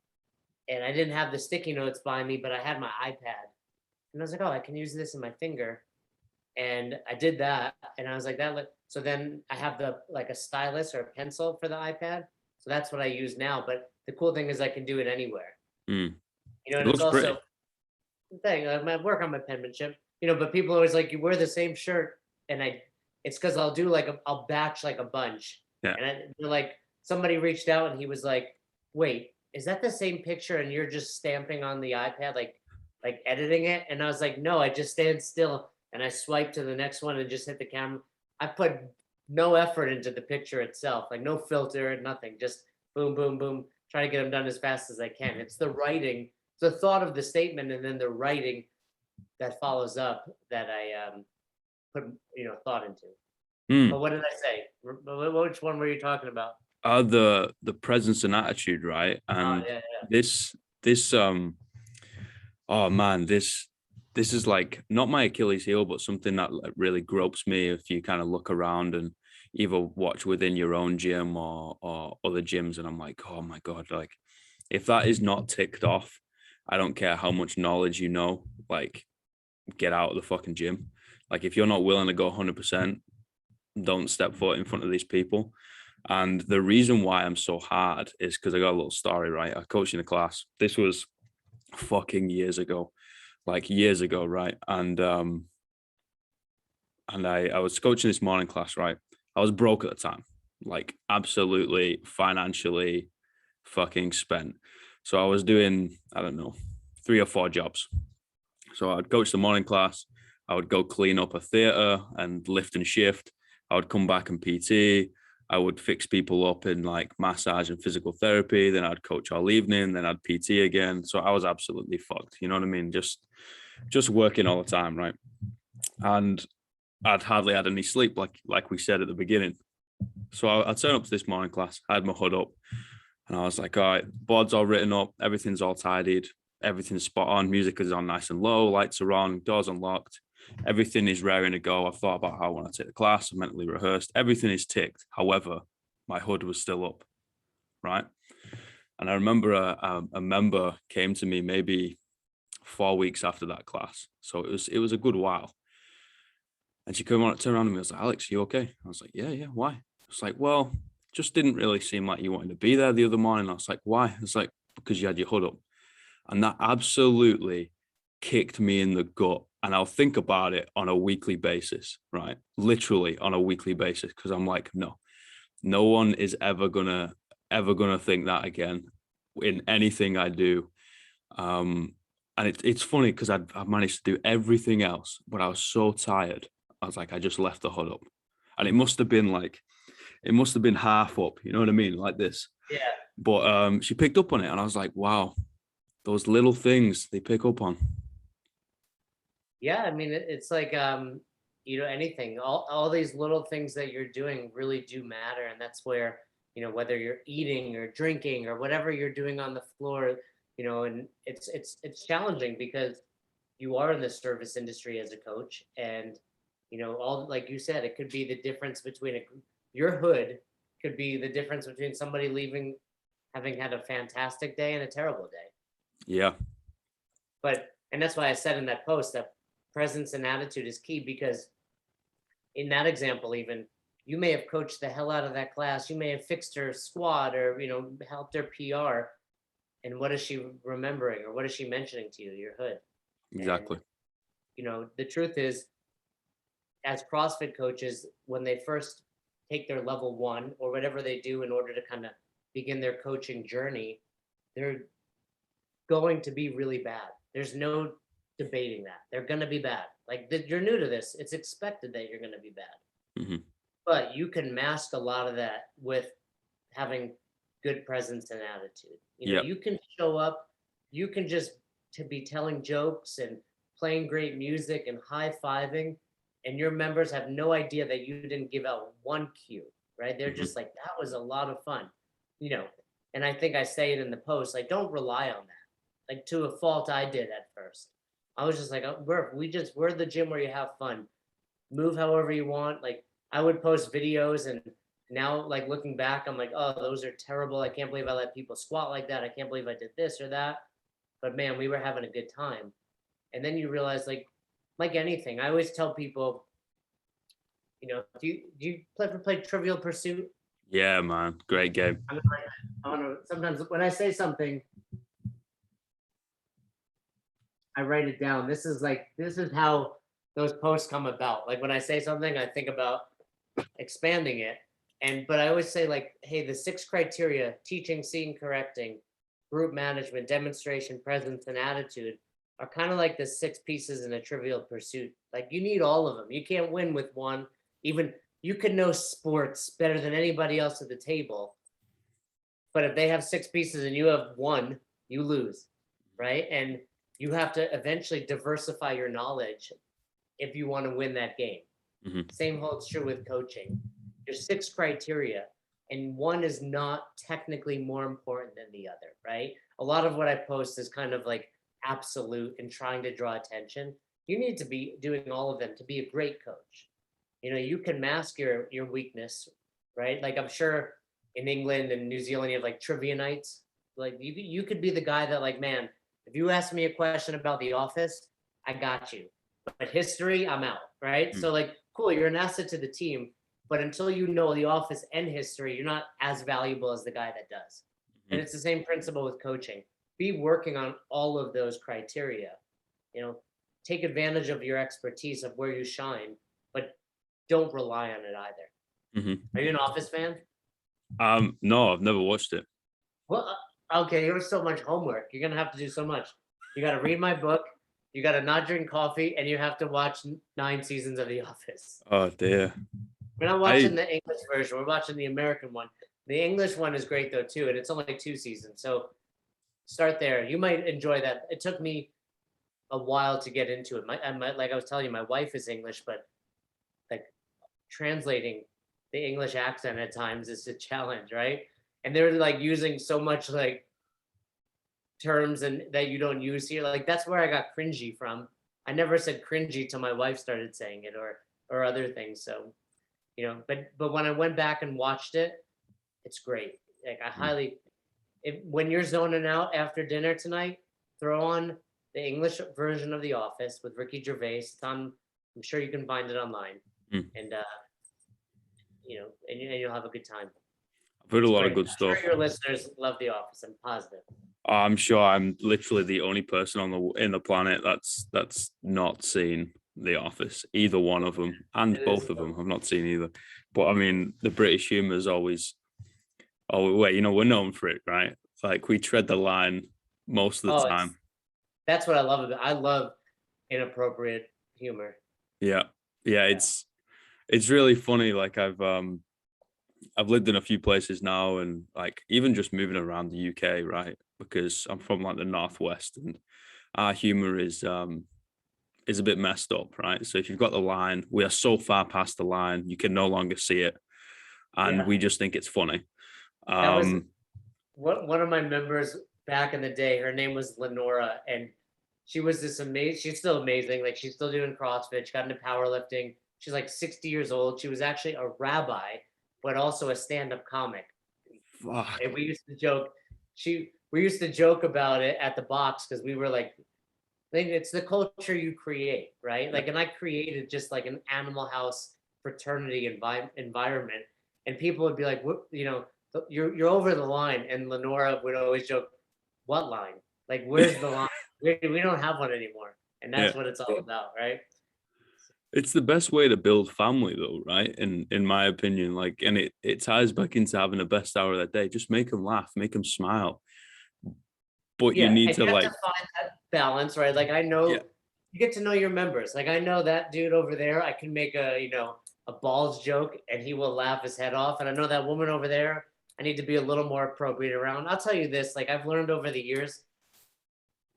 and I didn't have the sticky notes by me, but I had my iPad. And I was like, oh, I can use this in my finger. And I did that. And I was like, so then I have like a stylus or a pencil for the iPad. So that's what I use now. But the cool thing is I can do it anywhere. Mm. It And it's looks also pretty. the thing. I work on my penmanship, but people are always like, you wear the same shirt. And it's because I'll do I'll batch like a bunch. Yeah. And they're like, somebody reached out and he was like, wait, is that the same picture? And you're just stamping on the iPad, like editing it? And I was like, no, I just stand still and I swipe to the next one and just hit the camera. I put no effort into the picture itself, like no filter, nothing, just boom, boom, boom. Try to get them done as fast as I can. It's the writing, the thought of the statement, and then the writing that follows up that I put thought into. Mm. But what did I say? Which one were you talking about? The presence and attitude, right? Oh And yeah, this oh man, this is like not my Achilles heel, but something that really gropes me if you kind of look around and either watch within your own gym or other gyms, and I'm like, oh my God, like if that is not ticked off, I don't care how much knowledge you know, like get out of the fucking gym. Like if you're not willing to go 100%, don't step foot in front of these people. And the reason why I'm so hard is because I got a little story, right? I coached in a class. This was fucking years ago, like years ago, right? And I was coaching this morning class, right? I was broke at the time, like absolutely financially fucking spent. So I was doing, I don't know, 3 or 4 jobs. So I'd coach the morning class. I would go clean up a theater and lift and shift. I would come back and PT. I would fix people up in like massage and physical therapy. Then I'd coach all evening. Then I'd PT again. So I was absolutely fucked. You know what I mean? Just working all the time, right? And I'd hardly had any sleep, like we said at the beginning. So I turn up to this morning class. I had my hood up, and I was like, all right, board's all written up, everything's all tidied, everything's spot on, music is on nice and low, lights are on, doors unlocked, everything is raring to go. I've thought about how I want to take the class, I mentally rehearsed, everything is ticked. However, my hood was still up, right? And I remember a member came to me maybe 4 weeks after that class. So it was a good while. And she turned around to me and was like, Alex, you okay? I was like, yeah. Why? It's like, well, just didn't really seem like you wanted to be there the other morning. I was like, why? It's like, because you had your hood up. And that absolutely kicked me in the gut. And I'll think about it on a weekly basis, right? Literally on a weekly basis. Cause I'm like, no one is ever gonna think that again in anything I do. And it's funny because I managed to do everything else, but I was so tired. I was like, I just left the hood up. And it must have been half up, you know what I mean? Like this. yeah. But she picked up on it and I was like, wow, those little things they pick up on. Yeah, I mean, it's like anything. All these little things that you're doing really do matter, and that's where whether you're eating or drinking or whatever you're doing on the floor, and it's challenging because you are in the service industry as a coach, and all like you said, it could be the difference between your hood could be the difference between somebody leaving having had a fantastic day and a terrible day. Yeah. And that's why I said in that post that presence and attitude is key, because in that example, even you may have coached the hell out of that class, you may have fixed her squat or helped her PR, and what is she remembering or what is she mentioning to you? Your hood. Exactly. And the truth is, as CrossFit coaches, when they first take their level 1 or whatever they do in order to kind of begin their coaching journey, they're going to be really bad. There's no debating that. They're going to be bad. Like you're new to this. It's expected that you're going to be bad. Mm-hmm. But you can mask a lot of that with having good presence and attitude. You know, Yep. you can show up, you can just to be telling jokes and playing great music and high-fiving, and your members have no idea that you didn't give out one cue, right? They're Mm-hmm. just like, that was a lot of fun, you know. And I think I say it in the post, like, don't rely on that. Like, to a fault I did at first. I was just like, oh, we're the gym where you have fun. Move however you want. Like, I would post videos, and now, like, looking back, I'm like, oh, those are terrible. I can't believe I let people squat like that. I can't believe I did this or that. But man, we were having a good time. And then you realize, like anything, I always tell people, you know, do you play Trivial Pursuit? Yeah, man, great game. I'm gonna sometimes when I say something, I write it down. This is how those posts come about. Like when I say something, I think about expanding it. But I always say, like, hey, the 6 criteria: teaching, seeing, correcting, group management, demonstration, presence, and attitude are kind of like the 6 pieces in a Trivial Pursuit. Like, you need all of them. You can't win with one. Even you can know sports better than anybody else at the table, but if they have 6 pieces and you have one, you lose, right? And you have to eventually diversify your knowledge if you want to win that game. Mm-hmm. Same holds true with coaching. There's 6 criteria, and one is not technically more important than the other, right? A lot of what I post is kind of like absolute and trying to draw attention. You need to be doing all of them to be a great coach. You know, you can mask your weakness, right? Like, I'm sure in England and New Zealand, you have like trivia nights. Like, you could be the guy that, like, man, if you ask me a question about The Office, I got you. But history, I'm out, right? Mm. So, like, cool, you're an asset to the team, but until you know The Office and history, you're not as valuable as the guy that does. Mm-hmm. And it's the same principle with coaching. Be working on all of those criteria. You know, take advantage of your expertise of where you shine, but don't rely on it either. Mm-hmm. Are you an Office fan? No, I've never watched it. Well, okay, there's so much homework. You're gonna have to do so much. You got to read my book. You got to not drink coffee, and you have to watch 9 seasons of The Office. Oh dear. We're not watching the English version. We're watching the American one. The English one is great though too, and it's only 2 seasons. So start there. You might enjoy that. It took me a while to get into it. Like I was telling you, my wife is English, but like translating the English accent at times is a challenge, right? And they're like using so much like terms and that you don't use here. Like that's where I got cringy from. I never said cringy till my wife started saying it, or other things. So, you know, but when I went back and watched it, it's great. Like I highly, when you're zoning out after dinner tonight, throw on the English version of The Office with Ricky Gervais. It's on, I'm sure you can find it online, and you know, and you'll have a good time. I've heard a lot Great. of good I'm stuff. sure your listeners love The Office. I'm positive. I'm sure I'm literally the only person in the planet that's not seen The Office, either one of them, and both of them. I've not seen either. But I mean, the British humor is always, you know, we're known for it, right? Like we tread the line most of the time. That's what I love about it. I love inappropriate humor. Yeah. It's really funny. Like I've lived in a few places now, and like even just moving around the UK, right? Because I'm from like the Northwest, and our humor is a bit messed up, right? So if you've got the line, we are so far past the line, you can no longer see it, and we just think it's funny. That was one of my members back in the day. Her name was Lenora, and she was this amazing. She's still amazing. Like she's still doing CrossFit. She got into powerlifting. She's like 60 years old. She was actually a rabbi, but also a stand-up comic. Fuck. And we used to joke. We used to joke about it at the box because we were like, I think it's the culture you create, right? Like, and I created just like an Animal House fraternity environment, and people would be like, "What? You know, you're over the line." And Lenora would always joke, "What line? Like, where's the line? We don't have one anymore." And that's what it's all about, right? It's the best way to build family though, right? In my opinion, like, and it ties back into having the best hour of that day. Just make them laugh, make them smile. But you Yeah, need and to you have to like, find that balance, right? Like I yeah, know you get to know your members. Like I know that dude over there, I can make a balls joke and he will laugh his head off. And I know that woman over there, I need to be a little more appropriate around. I'll tell you this, like I've learned over the years,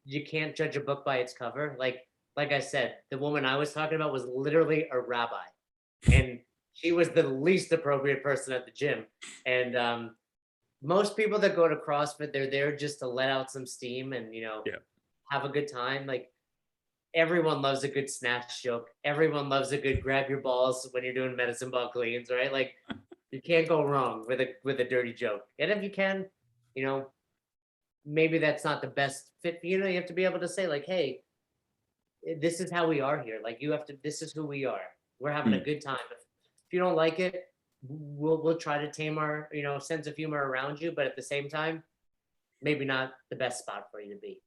you can't judge a book by its cover. Like I said, the woman I was talking about was literally a rabbi. And she was the least appropriate person at the gym. And most people that go to CrossFit, they're there just to let out some steam and yeah, have a good time. Like everyone loves a good snatch joke. Everyone loves a good grab your balls when you're doing medicine ball cleans, right? Like you can't go wrong with a dirty joke. And if you can, you know, maybe that's not the best fit. You have to be able to say like, hey, this is how we are here. Like you have to. This is who we are. We're having a mm, good time. If you don't like it, we'll try to tame our sense of humor around you. But at the same time, maybe not the best spot for you to be.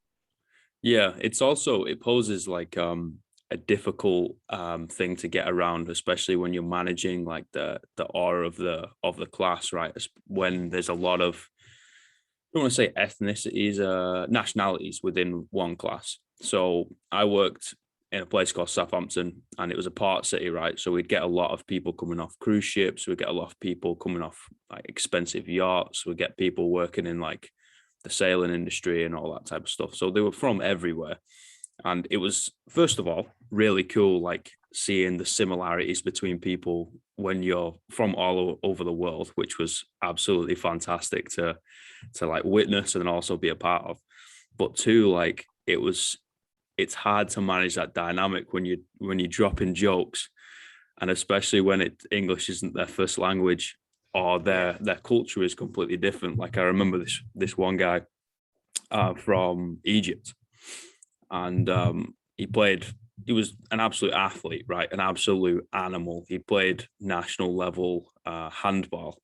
yeah. It's also, it poses like a difficult thing to get around, especially when you're managing like the aura of the class, right? When there's a lot of, I don't want to say ethnicities, nationalities within one class. So I worked in a place called Southampton, and it was a port city, right? So we'd get a lot of people coming off cruise ships. We'd get a lot of people coming off like expensive yachts. We'd get people working in like the sailing industry and all that type of stuff. So they were from everywhere. And it was, first of all, really cool, like seeing the similarities between people when you're from all over the world, which was absolutely fantastic to like witness and also be a part of. But two, like it's hard to manage that dynamic when you drop in jokes, and especially when English isn't their first language or Yeah. their culture is completely different. Like I remember this one guy from Egypt, and he was an absolute athlete, right? An absolute animal. He played national level handball.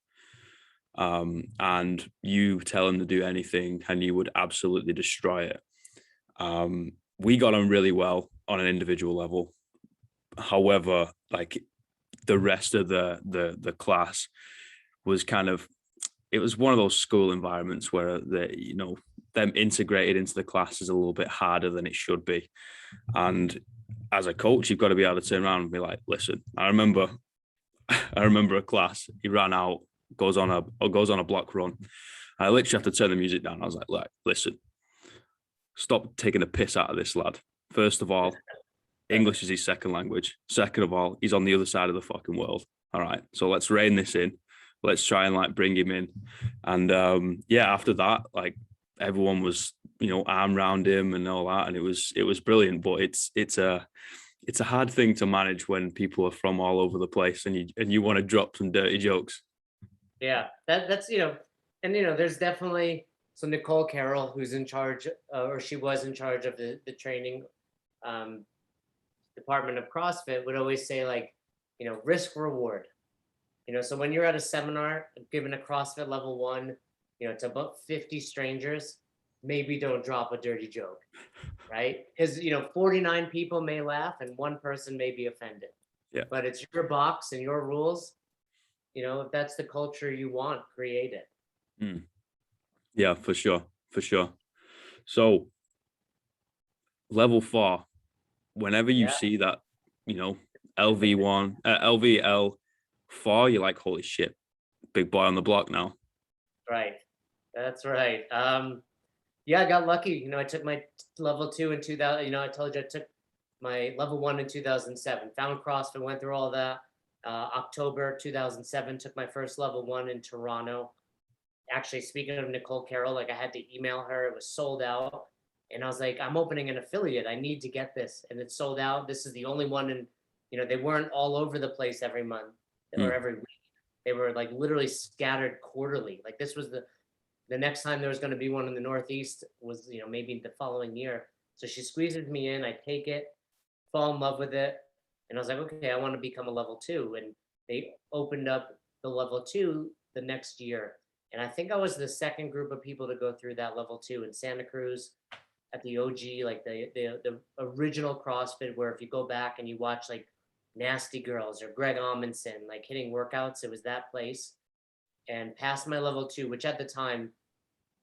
And you tell him to do anything and you would absolutely destroy it. We got on really well on an individual level. However, like the rest of the class was kind of, it was one of those school environments where them integrated into the class is a little bit harder than it should be. And as a coach, you've got to be able to turn around and be like, listen, I remember a class, he ran out, goes on a block run. I literally have to turn the music down. I was like, listen, stop taking the piss out of this lad. First of all, English is his second language. Second of all, he's on the other side of the fucking world. All right. So let's rein this in. Let's try and like bring him in. And yeah, after that, like everyone was, arm around him and all that. And it was brilliant. But it's a hard thing to manage when people are from all over the place and you want to drop some dirty jokes. Yeah, that's and there's definitely so Nicole Carroll, who's in charge, or she was in charge of the training um, department of CrossFit, would always say like, risk reward. So when you're at a seminar, given a CrossFit level 1, it's about 50 strangers, maybe don't drop a dirty joke, right? Because 49 people may laugh and one person may be offended. Yeah. But it's your box and your rules. If that's the culture you want, create it. Mm. Yeah, for sure. For sure. So level 4, whenever you Yeah, see that, LV1, LVL4, you're like, holy shit, big boy on the block now. right. That's right. Yeah, I got lucky. I took my level 2 in 2000. I told you I took my level 1 in 2007. Found CrossFit, went through all that. October 2007, took my first level 1 in Toronto. Actually, speaking of Nicole Carroll, like I had to email her. It was sold out. And I was like, I'm opening an affiliate. I need to get this. And it's sold out. This is the only one. And, they weren't all over the place every month or Mm. every week. They were like literally scattered quarterly. Like this was the next time there was going to be one in the Northeast was, maybe the following year. So she squeezes me in. I take it, fall in love with it. And I was like, okay, I want to become a level 2. And they opened up the level 2 the next year. And I think I was the second group of people to go through that level 2 in Santa Cruz at the OG, like the original CrossFit, where if you go back and you watch like Nasty Girls or Greg Amundsen, like hitting workouts. It was that place. And passed my level 2, which at the time,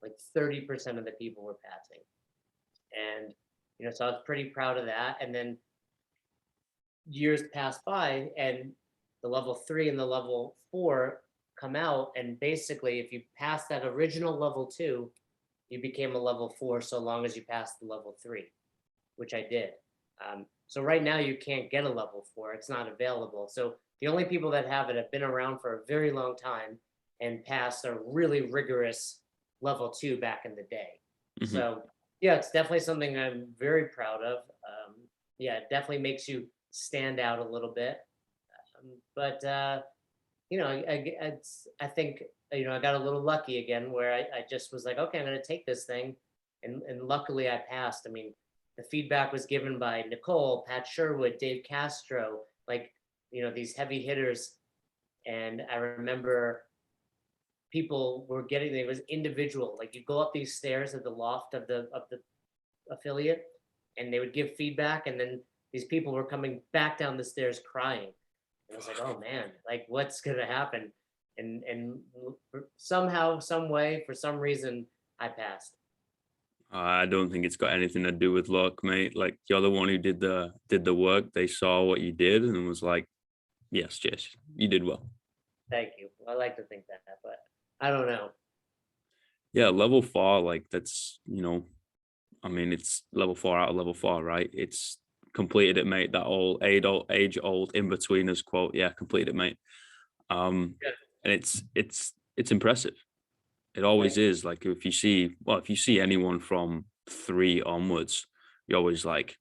like 30% of the people were passing. And, so I was pretty proud of that. And then years pass by and the level 3 and the level 4 come out. And basically, if you pass that original level 2, you became a level 4 so long as you passed the level 3, which I did. So right now you can't get a level 4. It's not available. So the only people that have it have been around for a very long time and passed a really rigorous level 2 back in the day. Mm-hmm. So yeah, it's definitely something I'm very proud of. Yeah, it definitely makes you stand out a little bit. But I think I got a little lucky again where I just was like, okay, I'm going to take this thing, and luckily I passed. I mean, the feedback was given by Nicole, Pat Sherwood, Dave Castro, like these heavy hitters, and I remember people were getting it was individual. Like you go up these stairs at the loft of the affiliate, and they would give feedback, and then these people were coming back down the stairs crying. And I was like, oh man, like what's gonna happen? And somehow, some way, for some reason, I passed. I don't think it's got anything to do with luck, mate. Like you're the one who did the work. They saw what you did and was like, yes, Jess, you did well. Thank you. I like to think that, but I don't know. Yeah, level 4, like that's, I mean, it's level 4 out of level 4, right? It's completed it, mate. That old age old in betweeners quote. Yeah, completed it, mate. And it's impressive. It always is. Like if you see anyone from 3 onwards, you're always like,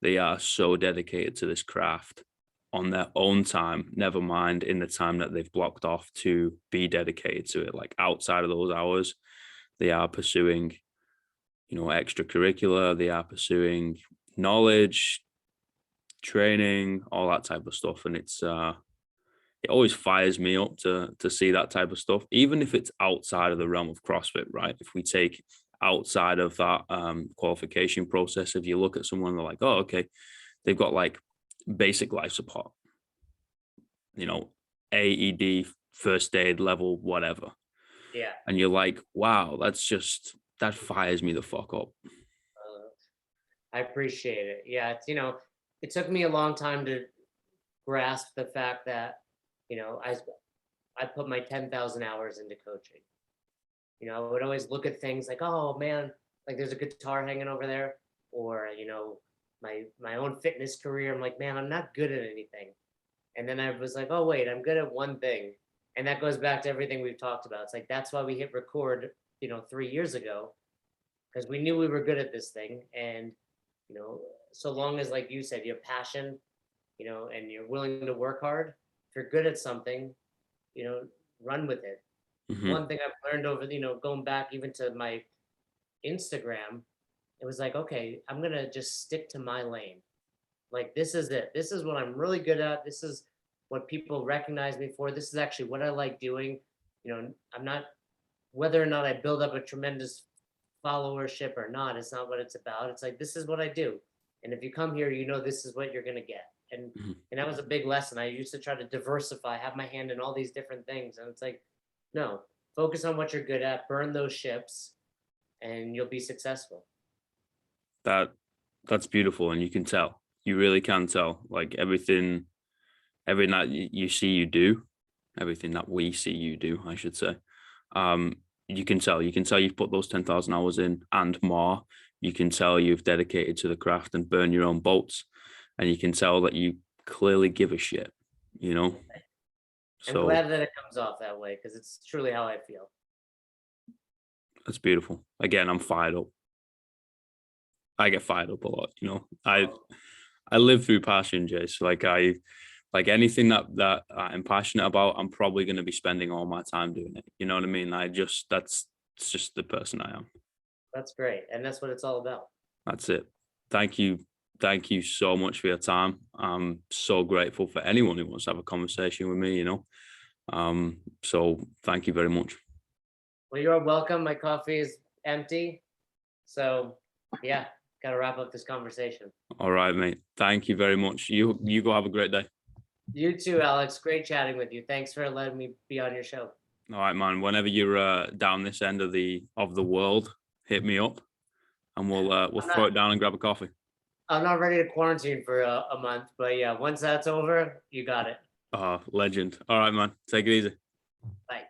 they are so dedicated to this craft on their own time, never mind in the time that they've blocked off to be dedicated to it. Like outside of those hours, they are pursuing, extracurricular, they are pursuing knowledge, training, all that type of stuff. And it always fires me up to see that type of stuff, even if it's outside of the realm of CrossFit, right? If we take outside of that qualification process, if you look at someone, they're like, oh, okay, they've got like basic life support, AED, first aid level, whatever. Yeah. And you're like, wow, that fires me the fuck up. I appreciate it. Yeah, it's it took me a long time to grasp the fact that I put my 10,000 hours into coaching. I would always look at things like, oh man, like there's a guitar hanging over there, or my own fitness career. I'm like, man, I'm not good at anything. And then I was like, oh wait, I'm good at one thing. And that goes back to everything we've talked about. It's like that's why we hit record, 3 years ago, because we knew we were good at this thing. And so long as, like you said, you have passion, and you're willing to work hard, if you're good at something, run with it. Mm-hmm. One thing I've learned over, going back even to my Instagram, it was like, okay, I'm going to just stick to my lane. Like, this is it. This is what I'm really good at. This is what people recognize me for. This is actually what I like doing. I'm not, whether or not I build up a tremendous followership or not, it's not what it's about. It's like, this is what I do. And if you come here, this is what you're going to get. And that was a big lesson. I used to try to diversify, have my hand in all these different things. And it's like, no, focus on what you're good at, burn those ships, and you'll be successful. That's beautiful. And you can tell, you really can tell, like everything that you see you do, everything that we see you do, I should say. You can tell you've put those 10,000 hours in and more. You can tell you've dedicated to the craft and burn your own boats. And you can tell that you clearly give a shit, I'm glad that it comes off that way, because it's truly how I feel. That's beautiful. Again, I'm fired up. I get fired up a lot, I live through passion, Jace. Like anything that I'm passionate about, I'm probably going to be spending all my time doing it. You know what I mean? That's just the person I am. That's great. And that's what it's all about. That's it. Thank you so much for your time. I'm so grateful for anyone who wants to have a conversation with me, so thank you very much. Well, you're welcome. My coffee is empty, so yeah, gotta wrap up this conversation. All right, mate. Thank you very much. You go have a great day. You too, Alex. Great chatting with you. Thanks for letting me be on your show. All right, man. Whenever you're down this end of the world, hit me up, and we'll throw it down and grab a coffee. I'm not ready to quarantine for a month, but yeah, once that's over, you got it. Legend. All right, man. Take it easy. Bye.